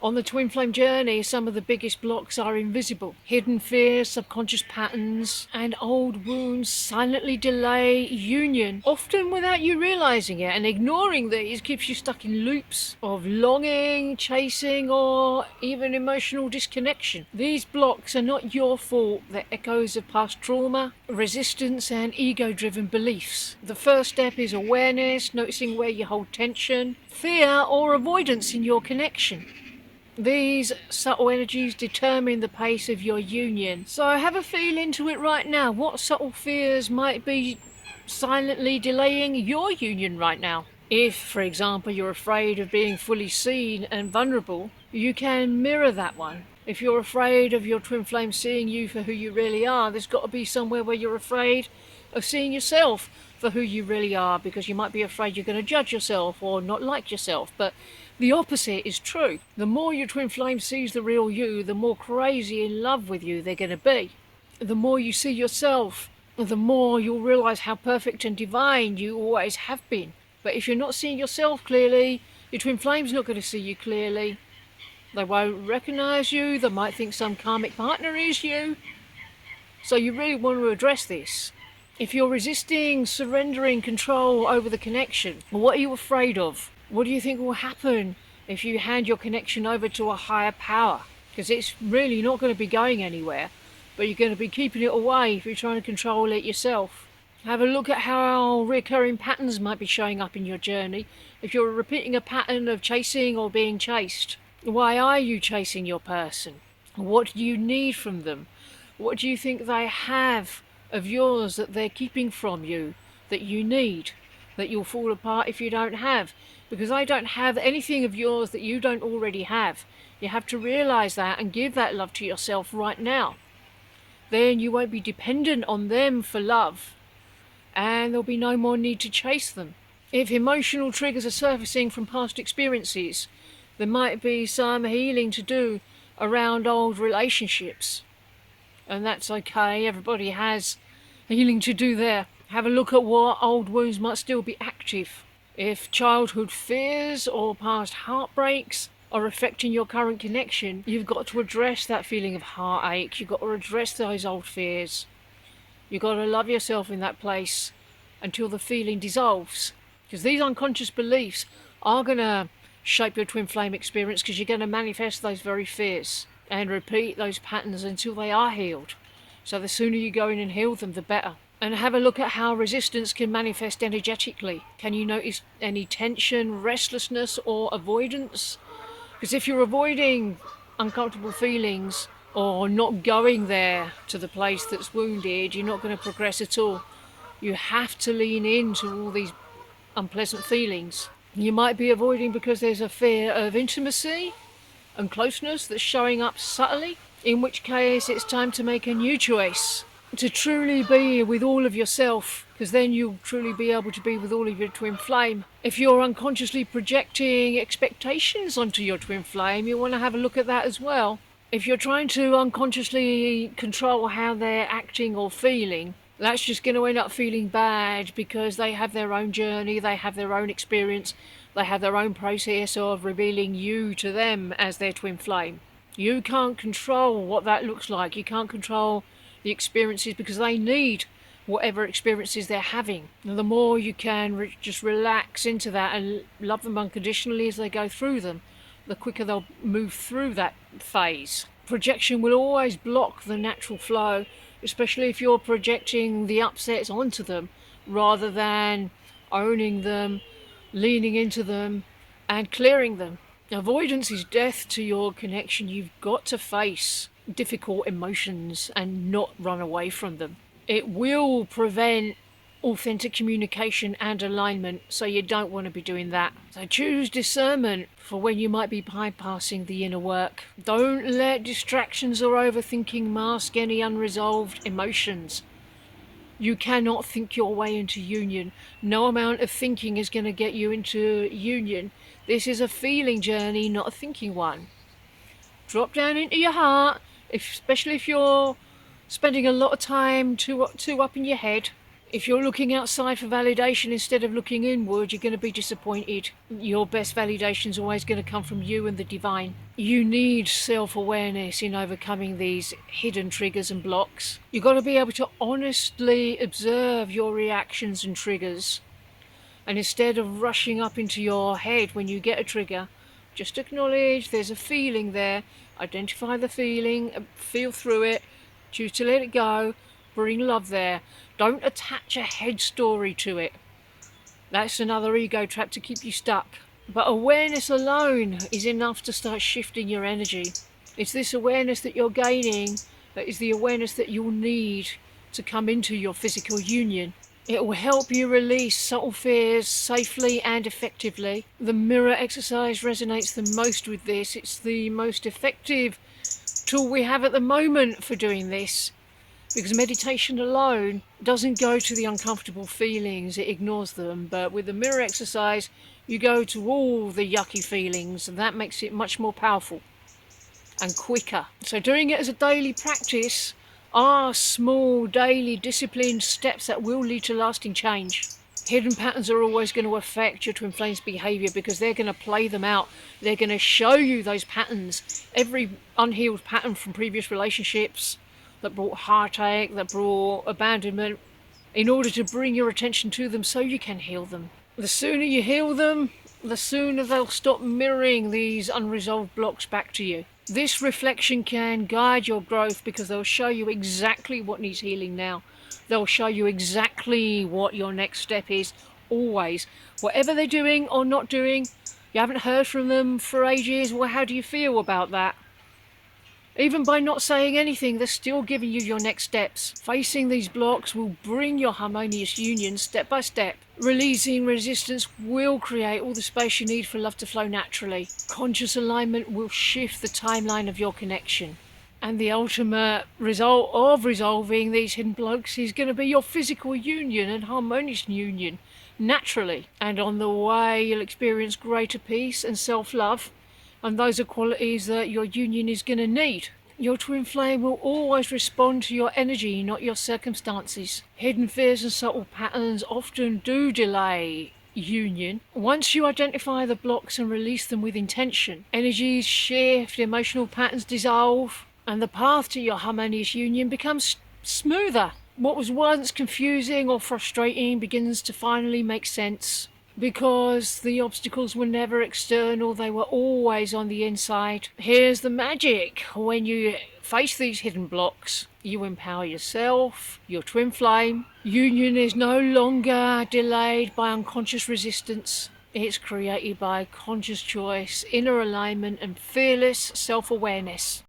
On the twin flame journey, some of the biggest blocks are invisible. Hidden fears, subconscious patterns, and old wounds silently delay union, often without you realizing it, and ignoring these keeps you stuck in loops of longing, chasing, or even emotional disconnection. These blocks are not your fault. They're echoes of past trauma, resistance, and ego-driven beliefs. The first step is awareness, noticing where you hold tension, fear, or avoidance in your connection. These subtle energies determine the pace of your union. So have a feel into it right now. What subtle fears might be silently delaying your union right now? If, for example, you're afraid of being fully seen and vulnerable, you can mirror that one. If you're afraid of your twin flame seeing you for who you really are, there's got to be somewhere where you're afraid of seeing yourself for who you really are, because you might be afraid you're going to judge yourself or not like yourself. But the opposite is true. The more your twin flame sees the real you, the more crazy in love with you they're going to be. The more you see yourself, the more you'll realise how perfect and divine you always have been. But if you're not seeing yourself clearly, your twin flame's not going to see you clearly. They won't recognise you. They might think some karmic partner is you. So you really want to address this. If you're resisting surrendering control over the connection, what are you afraid of? What do you think will happen if you hand your connection over to a higher power? Because it's really not going to be going anywhere, but you're going to be keeping it away if you're trying to control it yourself. Have a look at how recurring patterns might be showing up in your journey. If you're repeating a pattern of chasing or being chased, why are you chasing your person? What do you need from them? What do you think they have of yours that they're keeping from you, that you need, that you'll fall apart if you don't have? Because I don't have anything of yours that you don't already have. You have to realise that and give that love to yourself right now. Then you won't be dependent on them for love, and there'll be no more need to chase them. If emotional triggers are surfacing from past experiences, there might be some healing to do around old relationships. And that's okay, everybody has healing to do there. Have a look at what old wounds might still be active. If childhood fears or past heartbreaks are affecting your current connection, you've got to address that feeling of heartache. You've got to address those old fears. You've got to love yourself in that place until the feeling dissolves. Because these unconscious beliefs are going to shape your twin flame experience, because you're going to manifest those very fears and repeat those patterns until they are healed. So the sooner you go in and heal them, the better. And have a look at how resistance can manifest energetically. Can you notice any tension, restlessness, or avoidance? Because if you're avoiding uncomfortable feelings or not going there to the place that's wounded, you're not going to progress at all. You have to lean into all these unpleasant feelings. You might be avoiding because there's a fear of intimacy and closeness that's showing up subtly, in which case it's time to make a new choice to truly be with all of yourself, because then you'll truly be able to be with all of your twin flame. If you're unconsciously projecting expectations onto your twin flame, you want to have a look at that as well. If you're trying to unconsciously control how they're acting or feeling, that's just going to end up feeling bad, because they have their own journey, they have their own experience, they have their own process of revealing you to them as their twin flame. You can't control what that looks like. You can't control the experiences, because they need whatever experiences they're having. And the more you can just relax into that and love them unconditionally as they go through them, the quicker they'll move through that phase. Projection will always block the natural flow, especially if you're projecting the upsets onto them rather than owning them, leaning into them, and clearing them. Avoidance is death to your connection. You've got to face difficult emotions and not run away from them. It will prevent authentic communication and alignment, so you don't want to be doing that. So choose discernment for when you might be bypassing the inner work. Don't let distractions or overthinking mask any unresolved emotions. You cannot think your way into union. No amount of thinking is going to get you into union. This is a feeling journey, not a thinking one. Drop down into your heart, especially if you're spending a lot of time too up in your head. If you're looking outside for validation instead of looking inward, you're going to be disappointed. Your best validation is always going to come from you and the divine. You need self-awareness in overcoming these hidden triggers and blocks. You've got to be able to honestly observe your reactions and triggers. And instead of rushing up into your head when you get a trigger, just acknowledge there's a feeling there. Identify the feeling, feel through it, choose to let it go, bring love there. Don't attach a head story to it. That's another ego trap to keep you stuck. But awareness alone is enough to start shifting your energy. It's this awareness that you're gaining that is the awareness that you'll need to come into your physical union. It will help you release subtle fears safely and effectively. The mirror exercise resonates the most with this. It's the most effective tool we have at the moment for doing this, because meditation alone doesn't go to the uncomfortable feelings, it ignores them. But with the mirror exercise, you go to all the yucky feelings, and that makes it much more powerful and quicker. So doing it as a daily practice are small daily disciplined steps that will lead to lasting change. Hidden patterns are always going to affect your twin flames' behaviour because they're going to play them out. They're going to show you those patterns, every unhealed pattern from previous relationships that brought heartache, that brought abandonment, in order to bring your attention to them so you can heal them. The sooner you heal them, the sooner they'll stop mirroring these unresolved blocks back to you. This reflection can guide your growth because they'll show you exactly what needs healing now. They'll show you exactly what your next step is, always. Whatever they're doing or not doing, you haven't heard from them for ages, well, how do you feel about that? Even by not saying anything, they're still giving you your next steps. Facing these blocks will bring your harmonious union step by step. Releasing resistance will create all the space you need for love to flow naturally. Conscious alignment will shift the timeline of your connection. And the ultimate result of resolving these hidden blocks is going to be your physical union and harmonious union, naturally. And on the way, you'll experience greater peace and self-love. And those are qualities that your union is going to need. Your twin flame will always respond to your energy, not your circumstances. Hidden fears and subtle patterns often do delay union. Once you identify the blocks and release them with intention, energies shift, emotional patterns dissolve, and the path to your harmonious union becomes smoother. What was once confusing or frustrating begins to finally make sense, because the obstacles were never external, they were always on the inside. Here's the magic. When you face these hidden blocks, you empower yourself, your twin flame. Union is no longer delayed by unconscious resistance. It's created by conscious choice, inner alignment, and fearless self-awareness.